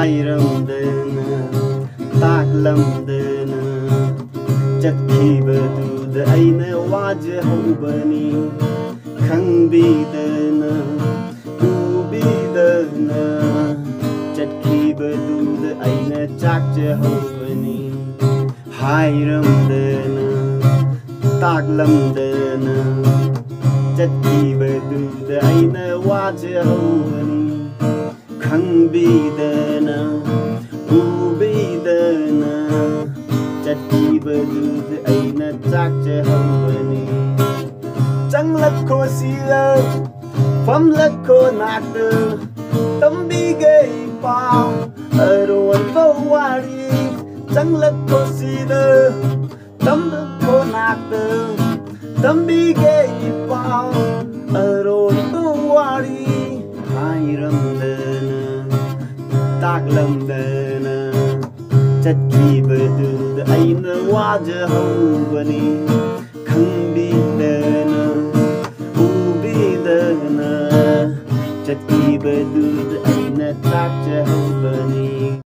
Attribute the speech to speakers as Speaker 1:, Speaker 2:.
Speaker 1: hairamdana taklamdana chatkibadu aina wajahubani khangbidana ubidana chatkibadu aina chakjahubani hairamdana taklamdana chatkibadu aina wajahubani khangbidana ubidana chatkibadu aina chakjahubani changlak ko sila famlak ko nakta tambi gay pa aron bawari changlak ko sila tamlak ko nakta tambi gay pa aron bawari hairamdana taklamdana chatkibadu aina wajahubani khangbidana ubidana chatki